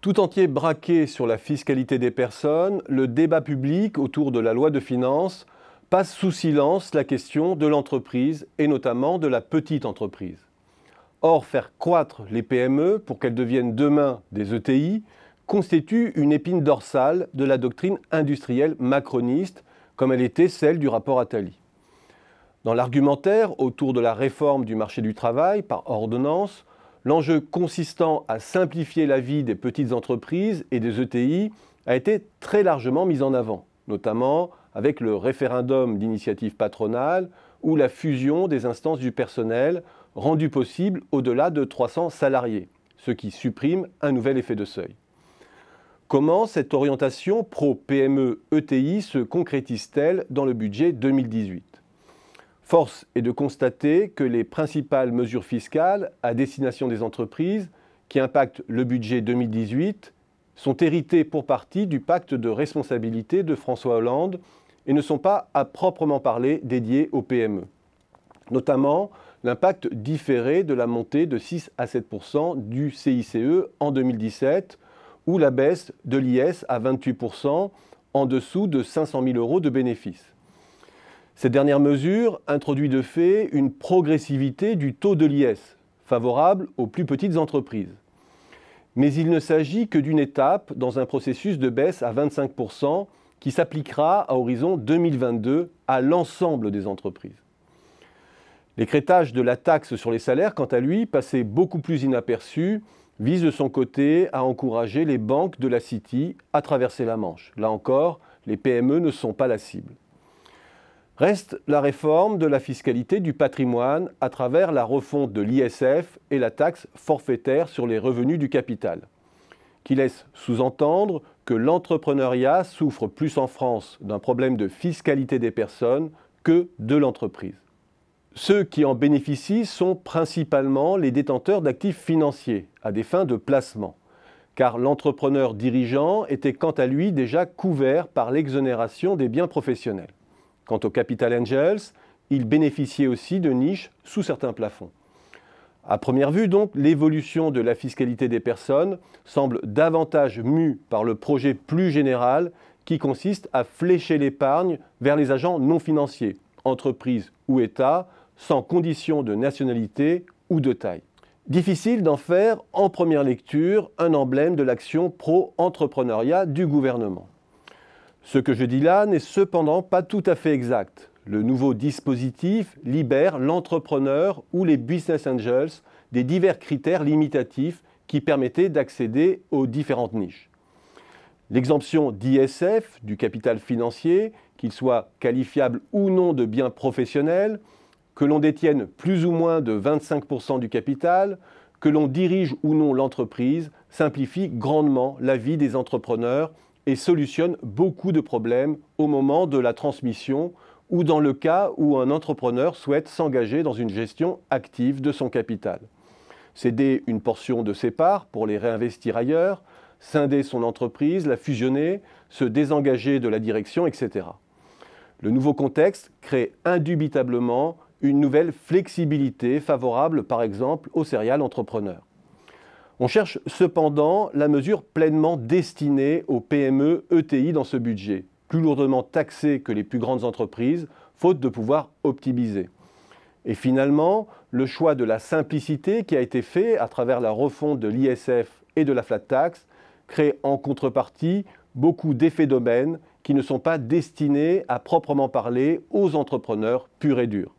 Tout entier braqué sur la fiscalité des personnes, le débat public autour de la loi de finances passe sous silence la question de l'entreprise et notamment de la petite entreprise. Or, faire croître les PME pour qu'elles deviennent demain des ETI constitue une épine dorsale de la doctrine industrielle macroniste, comme elle était celle du rapport Attali. Dans l'argumentaire autour de la réforme du marché du travail par ordonnance, l'enjeu consistant à simplifier la vie des petites entreprises et des ETI a été très largement mis en avant, notamment avec le référendum d'initiative patronale ou la fusion des instances du personnel rendue possible au-delà de 300 salariés, ce qui supprime un nouvel effet de seuil. Comment cette orientation pro-PME-ETI se concrétise-t-elle dans le budget 2018 ? Force est de constater que les principales mesures fiscales à destination des entreprises qui impactent le budget 2018 sont héritées pour partie du pacte de responsabilité de François Hollande et ne sont pas à proprement parler dédiées aux PME. Notamment l'impact différé de la montée de 6 à 7% du CICE en 2017 ou la baisse de l'IS à 28% en dessous de 500 000 € de bénéfices. Cette dernière mesure introduit de fait une progressivité du taux de l'IS, favorable aux plus petites entreprises. Mais il ne s'agit que d'une étape dans un processus de baisse à 25% qui s'appliquera à horizon 2022 à l'ensemble des entreprises. L'écrêtage de la taxe sur les salaires, quant à lui, passé beaucoup plus inaperçu, vise de son côté à encourager les banques de la City à traverser la Manche. Là encore, les PME ne sont pas la cible. Reste la réforme de la fiscalité du patrimoine à travers la refonte de l'ISF et la taxe forfaitaire sur les revenus du capital, qui laisse sous-entendre que l'entrepreneuriat souffre plus en France d'un problème de fiscalité des personnes que de l'entreprise. Ceux qui en bénéficient sont principalement les détenteurs d'actifs financiers à des fins de placement, car l'entrepreneur dirigeant était quant à lui déjà couvert par l'exonération des biens professionnels. Quant aux Capital Angels, ils bénéficiaient aussi de niches sous certains plafonds. À première vue, donc, l'évolution de la fiscalité des personnes semble davantage mue par le projet plus général qui consiste à flécher l'épargne vers les agents non financiers, entreprises ou États, sans condition de nationalité ou de taille. Difficile d'en faire, en première lecture, un emblème de l'action pro-entrepreneuriat du gouvernement. Ce que je dis là n'est cependant pas tout à fait exact. Le nouveau dispositif libère l'entrepreneur ou les business angels des divers critères limitatifs qui permettaient d'accéder aux différentes niches. L'exemption d'ISF, du capital financier, qu'il soit qualifiable ou non de bien professionnel, que l'on détienne plus ou moins de 25% du capital, que l'on dirige ou non l'entreprise, simplifie grandement la vie des entrepreneurs et solutionne beaucoup de problèmes au moment de la transmission ou dans le cas où un entrepreneur souhaite s'engager dans une gestion active de son capital. Céder une portion de ses parts pour les réinvestir ailleurs, scinder son entreprise, la fusionner, se désengager de la direction, etc. Le nouveau contexte crée indubitablement une nouvelle flexibilité favorable par exemple aux serial entrepreneurs. On cherche cependant la mesure pleinement destinée aux PME ETI dans ce budget, plus lourdement taxées que les plus grandes entreprises, faute de pouvoir optimiser. Et finalement, le choix de la simplicité qui a été fait à travers la refonte de l'ISF et de la flat tax crée en contrepartie beaucoup d'effets d'aubaine qui ne sont pas destinés à proprement parler aux entrepreneurs purs et durs.